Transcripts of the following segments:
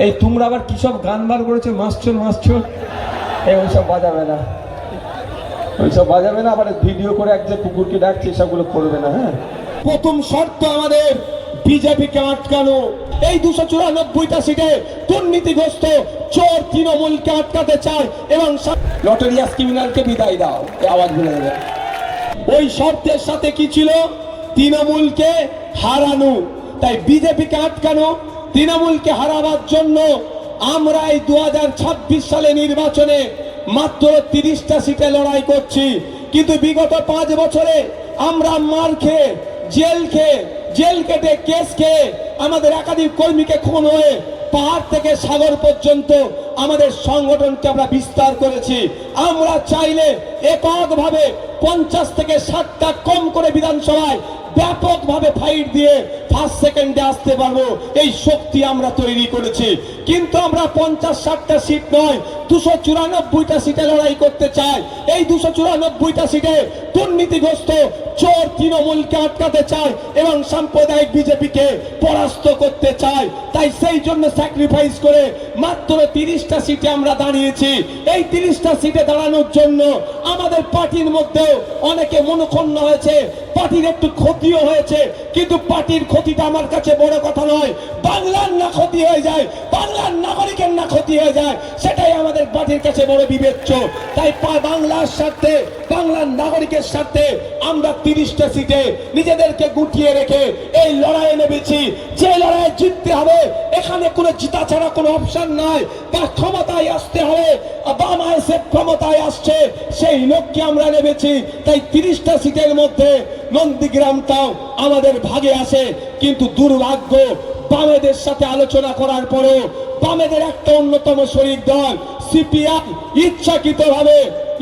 এই তোমরা আবার কি সব গান বার করেছো, মাস্টার মাস্টার, এই ওইসব বাজাবে না, ওইসব বাজাবে না। আবার ভিডিও করে এক যে কুকুরকে ডাকছে এসবগুলো করবে না। হ্যাঁ, প্রথম শর্ত আমাদের বিজেপিকে আটকানো। এই 294টা সিটে দুর্নীতিগ্রস্ত চোর তৃণমূলকে আটকাতে চায় এবং লটারিয়াস ক্রিমিনালকে বিদায় দাও, এই আওয়াজ বলে দেবে। ওই শর্তের সাথে কি ছিল? তৃণমূলকে হারানো। তাই বিজেপিকে আটকানো, তৃণমূলকে হারাবার জন্য আমরা এই 2026 সালে নির্বাচনে মাত্র 30টা সিটে লড়াই করছি। কিন্তু বিগত 5 বছরে আমরা মার খেয়ে, জেল কেটে, কেস খেয়ে, আমাদের একাধিক কর্মীকে খুন হয়ে পাহাড় থেকে সাগর পর্যন্ত আমাদের সংগঠনকে আমরা বিস্তার করেছি। আমরা চাইলে এককভাবে 50 থেকে 60টা কম করে বিধানসভায় ব্যাপকভাবে ফাইট দিয়ে ফার্স্ট সেকেন্ডে আসতে পারবো, এই শক্তি আমরা তৈরি করেছি। কিন্তু আমরা 50-60টা সিট নয়, 294টা সিটে লড়াই করতে চাই। এই 294টা সিটে দুর্নীতিগ্রস্ত চোর তৃণমূলকে আটকাতে চাই এবং সাম্প্রদায়িক বিজেপিকে পরাস্ত করতে চাই। তাই সেই জন্য স্যাক্রিফাইস করে মাত্র 30টা সিটে আমরা দাঁড়িয়েছি। এই 30টা সিটে দাঁড়ানোর জন্য আমাদের পার্টির মধ্যেও অনেকে মনক্ষুণ্ণ হয়েছে, পার্টির একটু ক্ষতিও হয়েছে। কিন্তু পার্টির ক্ষতিটা আমার কাছে বড় কথা নয়। বাংলার না ক্ষতি হয়ে যায়, বাংলার নাগরিকের না ক্ষতি হয়ে যায়, সেটাই আমাদের পার্টির কাছে বড় বিবেচ্য। তাই বাংলার স্বার্থে, বাংলার নাগরিকের স্বার্থে আমরা 30টা সিটে নিজেদেরকে গুটিয়ে রেখে এই লড়াইয়ে নেমেছি। যে লড়াইয়ে জিততে হবে, এখানে কোনো জিতা ছাড়া কোনো অপশন নাই। বা ক্ষমতায় আসতে হবে, বাম আইএসএফ ক্ষমতায় আসছে, সেই লক্ষ্যে আমরা নেমেছি। তাই 30টা সিটের মধ্যে নন্দীগ্রামটাও আমাদের ভাগে আসে। কিন্তু দুর্ভাগ্য, বামেদের সাথে আলোচনা করার পরেও বামেদের একটা অন্যতম শরিক দল সিপিআই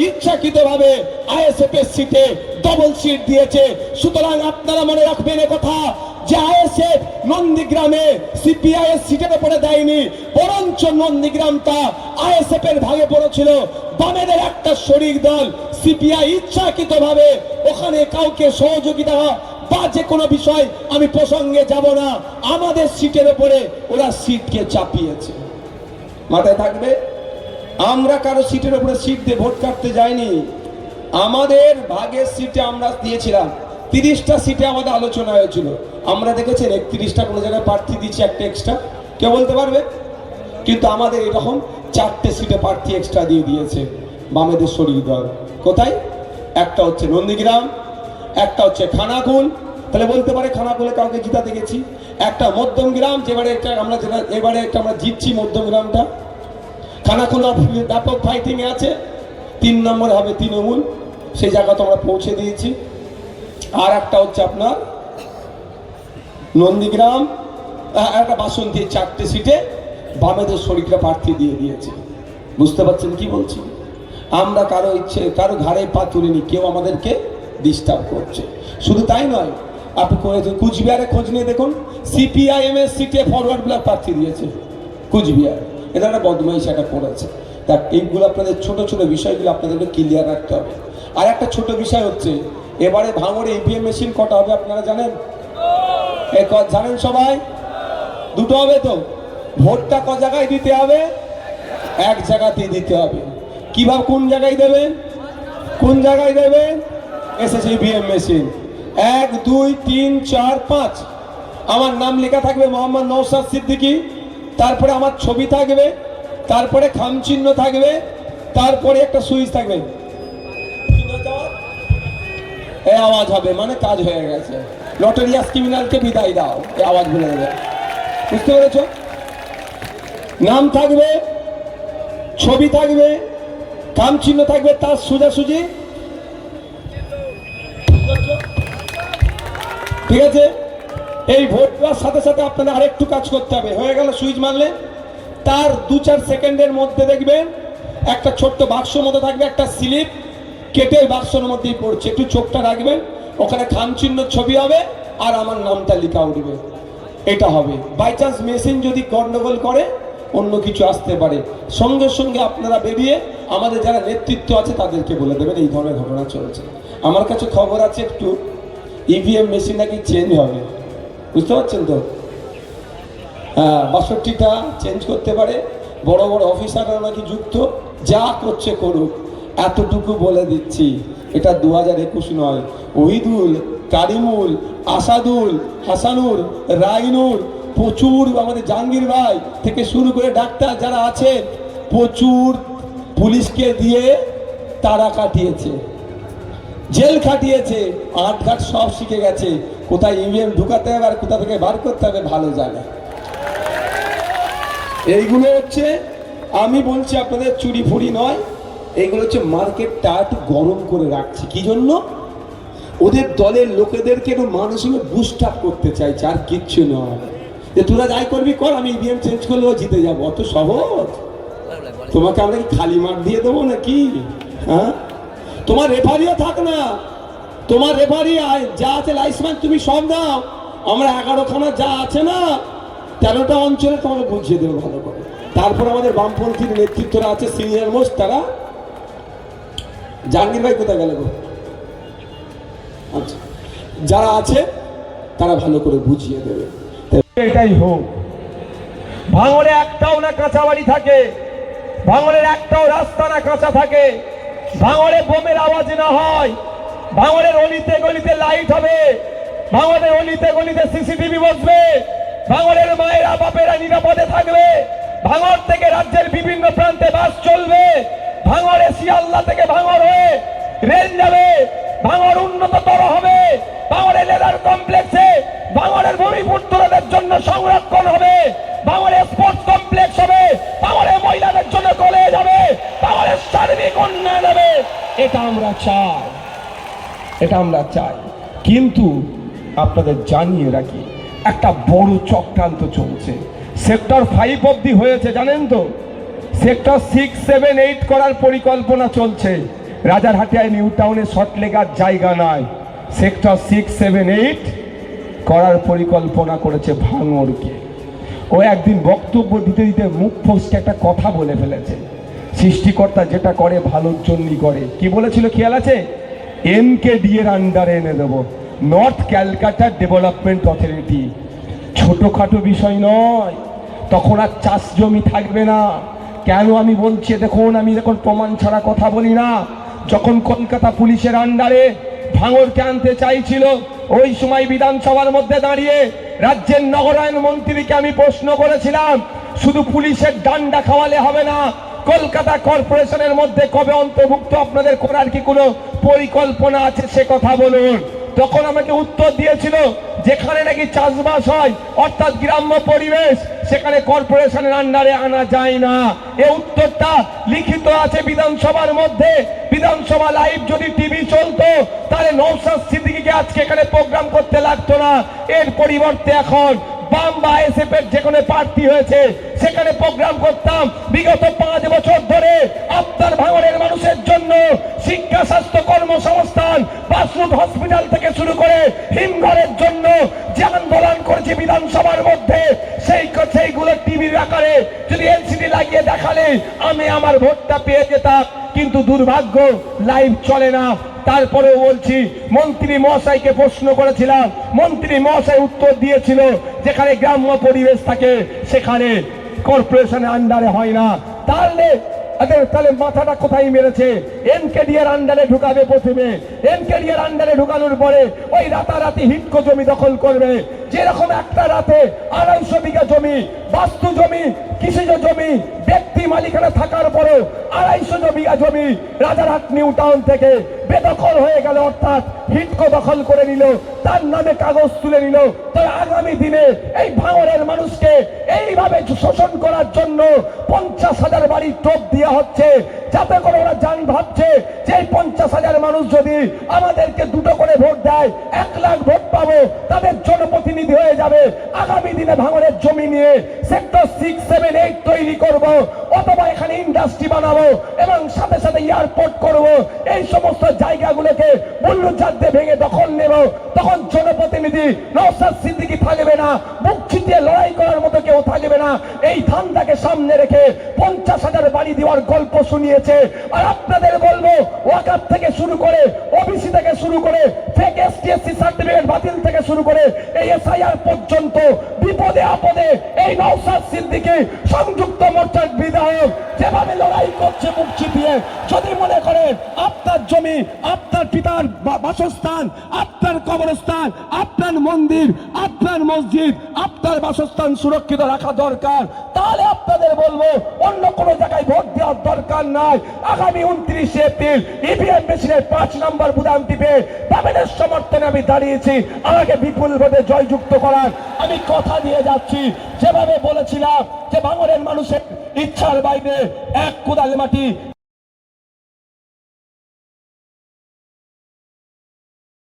ইচ্ছাকৃতভাবে আইএসএফ এর সিটে ডবল সিট দিয়েছে। সুতরাং আপনারা মনে রাখবেন কথা, যে আইএসএফ নন্দীগ্রামে সিপিআই এর সিটের উপরে দেয়নি, বরঞ্চ নন্দীগ্রামটা আইএসএফ এর ভাগে পড়েছিল। বামেদের একটা শরিক দল সিপিআই ইচ্ছাকৃতভাবে ওখানে কাউকে সহযোগিতা বা যে কোনো বিষয় আমি প্রসঙ্গে যাব না, আমাদের সিটের উপরে ওরা সিটকে চাপিয়েছে। মাথায় থাকবে, আমরা কারো সিটের উপরে সিট দিয়ে ভোট কাটতে যাইনি। আমাদের ভাগের সিটে আমরা দিয়েছিলাম। 30টা সিটে আমাদের আলোচনা হয়েছিল। আমরা দেখেছেন 31টা কোনো জায়গায় প্রার্থী দিচ্ছি, একটা এক্সট্রা, কেউ বলতে পারবে? কিন্তু আমাদের এরকম 4টে সিটে প্রার্থী এক্সট্রা দিয়ে দিয়েছে বামেদের শরিক দল। কোথায়? একটা হচ্ছে নন্দীগ্রাম, একটা হচ্ছে খানাকুল, তাহলে বলতে পারে খানাকুলে কাউকে জিতাতে গেছি। একটা মধ্যমগ্রাম, যেবারে একটা আমরা জিতছি মধ্যমগ্রামটা। খানাকুল ব্যাপক ফাইটিং এ আছে। 3 নম্বরে হবে তৃণমূল, সেই জায়গা তো আমরা পৌঁছে দিয়েছি। আর একটা হচ্ছে আপনার নন্দীগ্রাম, একটা বাসন্তী, 4টে সিটে বামেদের শরিকরা প্রার্থী দিয়ে দিয়েছে। বুঝতে পারছেন কি বলছি? আমরা কারো ঘাড়ে পা তুলিনি, কেউ আমাদেরকে ডিস্টার্ব করছে। শুধু তাই নয়, আপনি কুচবিহারে খোঁজ নিয়ে দেখুন, সিপিআইএম এর সিটে ফরওয়ার্ড ব্লক প্রার্থী দিয়েছে কুচবিহার। এটা একটা বদমাইশ একটা করেছে। দেখ, এইগুলো আপনাদের ছোট ছোট বিষয়গুলো আপনাদেরকে ক্লিয়ার রাখতে হবে। আর একটা ছোট বিষয় হচ্ছে, এবারে ভাঙড়ে ইভিএম মেশিন কটা হবে আপনারা জানেন? জানেন সবাই? 2টো হবে তো। ভোটটা ক জায়গায় দিতে হবে? এক জায়গাতেই দিতে হবে। কিভাবে, কোন জায়গায় দেবেন? কোন জায়গায় দেবেন? এসএসসি ইভিএম মেশিন 1, 2, 3, 4, 5 আমার নাম লেখা থাকবে, মোহাম্মদ নওশাদ সিদ্দিকী। তারপরে আমার ছবি থাকবে, তারপরে খামচিহ্ন থাকবে, তারপরে একটা সুইচ থাকবে। এই আওয়াজ হবে, মানে কাজ হয়ে গেছে। লটারিয়াস ক্রিমিনালকে বিদায় দাও, এই আওয়াজ বলে দেবে। বুঝতে পেরেছ? নাম থাকবে, ছবি থাকবে, খামচিহ্ন থাকবে, তার সোজাসুজি। ঠিক আছে? এই ভোট দেওয়ার সাথে সাথে আপনাদের আরেকটু কাজ করতে হবে। হয়ে গেল, সুইচ মারলে তার 2-4 সেকেন্ডের মধ্যে দেখবেন একটা ছোট্ট বাক্স মতো থাকবে, একটা স্লিপ কেটে ওই বাক্সের মধ্যেই পড়ছে। একটু চোখটা রাখবেন, ওখানে খামচিহ্ন ছবি হবে আর আমার নামটা লেখা উঠবে। এটা হবে। বাই চান্স মেশিন যদি গন্ডগোল করে অন্য কিছু আসতে পারে, সঙ্গে সঙ্গে আপনারা বেরিয়ে আমাদের যারা নেতৃত্ব আছে তাদেরকে বলে দেবেন এই ধরনের ঘটনা চলছে। আমার কাছে খবর আছে একটু ইভিএম মেশিন নাকি চেঞ্জ হবে। বুঝতে পারছেন তো? 62টা চেঞ্জ করতে পারে, বড় বড় অফিসাররা নাকি যুক্ত, যা করছে করুক। এতটুকু বলে দিচ্ছি, এটা 2021 নয়। ওহিদুল, কারিমুল, আসাদুল, হাসানুর, রাইনুর, প্রচুর আমাদের জাহাঙ্গীর ভাই থেকে শুরু করে ডাক্তার যারা আছে, প্রচুর পুলিশকে দিয়ে তারা কাটিয়েছে, জেল খাটিয়েছে, আটঘাট সব শিখে গেছে। কোথায় ইভিএম ঢুকাতে হবে আর কোথা থেকে বার করতে হবে ভালো জানে। এইগুলো হচ্ছে, আমি বলছি আপনাদের চুরি ফুরি নয়, এইগুলো হচ্ছে মার্কেটটা একটু গরম করে রাখছে। কি জন্য? ওদের দলের লোকেদেরকে একটু মানসিক বুস্ট আপ করতে চাইছে, আর কিচ্ছু নয়। যে তোরা যাই করবি কর, আমি ইভিএম চেঞ্জ করলেও জিতে যাবো, অত সহজ? তোমাকে আমরা কি খালি মাঠ দিয়ে দেবো নাকি? হ্যাঁ, তোমার রেফারিও থাক না, তোমার রেফারি যা আছে লাইসম্যান তুমি সব দাও, আমরা 11খানা যা আছে না 13টা অঞ্চলে তোমাকে বুঝিয়ে দেবো ভালো করে। তারপর আমাদের বামপন্থীর নেতৃত্বরা আছে, সিনিয়র মোস্ট, তারা জাহাঙ্গীর ভাই কোথায় গেল গো? আচ্ছা, যারা আছে তারা ভালো করে বুঝিয়ে দেবে। এটাই হোক। ভাঙড়ে একটাও না কাঁচা বাড়ি থাকে, ভাঙড়ের একটাও রাস্তা না কাঁচা থাকে, ভাঙড়ে বোমের আওয়াজ না হয়, ভাঙড়ের অলিতে গলিতে লাইট হবে, ভাঙড়ের অলিতে গলিতে সিসিটিভি বসবে, ভাঙড়ের মায়েরা বাপেরা নিরাপদে থাকবে, ভাঙড় থেকে রাজ্যের বিভিন্ন প্রান্তে বাস চলবে, ভাঙড়ে শিয়ালদা থেকে ভাঙড় হয়ে রেল যাবে, ভাঙড় উন্নততর হবে, ভাঙড়ে লেদার কমপ্লেক্সে ভাঙড়ের ভূমিপুত্রদের জন্য সংরক্ষণ হবে, ভাঙড়ে স্পোর্টস কমপ্লেক্স হবে, ভাঙড়ে মহিলাদের জন্য কলেজ হবে, ভাঙড়ের সার্বিক উন্নয়ন হবে। এটা আমরা চাই, এটা আমরা চাই। কিন্তু আপনাদের জানিয়ে রাখি, একটা বড় চক্রান্ত চলছে। সেক্টর 5 অবধি হয়েছে জানেন তো, সেক্টর 6, 7, 8 করার পরিকল্পনা চলছে। রাজারহাটিয়ায় নিউ টাউনে শর্ট লেগার জায়গা নাই, সেক্টর 6, 7, 8 করার পরিকল্পনা করেছে ভাঙড়কে। ও একদিন বক্তব্য দিতে দিতে মুখ ফসকে একটা কথা বলে ফেলেছে, সৃষ্টিকর্তা যেটা করে ভালোর জন্যই করে। কি বলেছিল খেয়াল আছে? এনকেডি এর আন্ডারে এনে দেবো, নর্থ ক্যালকাটা ডেভেলপমেন্ট অথরিটি। ছোটখাটো বিষয় নয়, তখন আর চাষ জমি থাকবে না। কেন আমি বলছি দেখুন, আমি এখন প্রমাণ ছাড়া কথা বলি না। যখন কলকাতা পুলিশের আন্ডারে ভাঙড়কে আনতে চাইছিল, ওই সময় বিধানসভার মধ্যে দাঁড়িয়ে রাজ্যের নগরায়ণ মন্ত্রীকে আমি প্রশ্ন করেছিলাম, শুধু পুলিশের ডান্ডা খাওয়ালে হবে না, কলকাতা কর্পোরেশনের মধ্যে কবে অন্তর্ভুক্ত আপনাদের করার কি কোনো পরিকল্পনা আছে সে কথা বলুন। তখন আমাকে উত্তর দিয়েছিল, যেখানে নাকি চাষবাস হয় অর্থাৎ গ্রাম্য পরিবেশ, সেখানে কর্পোরেশনের আন্ডারে আনা যায় না। এই উত্তরটা লিখিত আছে বিধানসভার মধ্যে। বিধানসভা লাইভ যদি টিভি চলতো, তাহলে নওশাদ সিদ্দিকীকে আজকে এখানে প্রোগ্রাম করতে লাগতো না। এর পরিবর্তে এখন বাম বা এসএফ এর যেখানে প্রার্থী হয়েছে সেখানে প্রোগ্রাম করতাম। বিগত 5 বছর ধরে আপনার ভাঙড়ের মানুষের জন্য শিক্ষা, স্বাস্থ্য, কর্মসংস্থান, বাসরুট হসপিটাল থেকে শুরু করে হিমঘরের জন্য যে আন্দোলন করেছে বিধানসভার মধ্যে, সেইগুলো টিভির আকারে যদি এলসিডি লাগিয়ে দেখালে আমি আমার ভোটটা পেয়ে যেতাম। কিন্তু দুর্ভাগ্য, লাইভ চলে না। তারপরেও বলছি, মন্ত্রী মহাশয়কে প্রশ্ন করেছিলাম, মন্ত্রী মহাশয় উত্তর দিয়েছিল, যেখানে গ্রাম্য পরিবেশ থাকে সেখানে কর্পোরেশনের আন্ডারে হয় না। তাহলে মাথাটা কোথায় মেরেছে? এনকেডি এর আন্ডারে ঢুকাবে প্রথমে, এনকেডি এর আন্ডারে ঢুকানোর পরে ওই রাতারাতি হিটকো জমি দখল করবে। যেরকম একটা রাতে 250 বিঘা জমি, বাস্তু জমি, কৃষিজ জমি, ব্যক্তি মালিকানা থাকার পরেও 250 বিঘা জমি রাজারহাট নিউ টাউন থেকে বেদখল হয়ে গেল, অর্থাৎ হিটকো দখল করে নিল, তার নামে কাগজ তুলে নিল। তাই আগামী দিনে এই ভাঙড়ের মানুষকে এইভাবে শোষণ করার জন্য 50,000 বাড়ির টোপ দেওয়া হচ্ছে, যাতে করে ওরা জান ভাবছে যে এই 50,000 মানুষ যদি আমাদেরকে 2টো করে ভোট দেয়, 1 লাখ ভোট পাবো, তাদের জনপ্রতিনিধি হয়ে যাবে। আগামী দিনে ভাঙড়ের জমি নিয়ে সেক্টর 6, 7, 8 তৈরি করব। অথবা এখানে ইন্ডাস্ট্রি বানাবো এবং সাথে সাথে এয়ারপোর্ট করব, এই সমস্ত জায়গাগুলোকে বুল্লুজাদ্দে ভেঙে দখল নেব, তখন জনপ্রতিনিধি নওশাদ সিদ্দিকী থাকবে না, বুক ছিটিয়ে লড়াই করার মতো কেউ থাকবে না। এই ধান্দাকে সামনে রেখে 50,000 বাড়ি দেওয়ার গল্প শুনিয়েছে। আর আপনাদের বলবো, ওয়াকাফ থেকে শুরু করে, ওবিসি থেকে শুরু করে, ফেক এসটিএসসি সার্টিফিকেট বাতিল থেকে শুরু করে এই এসআইআর পর্যন্ত বিপদে আপদে এই নওশাদ সিদ্দিকী সংযুক্ত মোর্চার বিধায়ক যেভাবে লড়াই করছে মুখ চিপিয়ে, যদি মনে করেন আপনার জমি, আপনার পিতার বাসস্থান, আপনার কবরস্থান, আপনার মন্দির, আপনার মসজিদ, আপনার বাসস্থান সুরক্ষিত রাখা দরকার, তাহলে আপনাদের বলবো অন্য কোনো জায়গায় ভোট দেওয়ার দরকার নাই। আগামী 29 এপ্রিল ইভিএম মেশিনের 5 নম্বর বুতাম টিপে বামেদের সমর্থনে আমি দাঁড়িয়েছি আমাকে বিপুল ভোটে জয়যুক্ত করার। আমি কথা দিয়ে যাচ্ছি, যেভাবে বলেছিলাম যে ভাঙড়ের মানুষের ইচ্ছার বাইরে এক কোদাল মাটি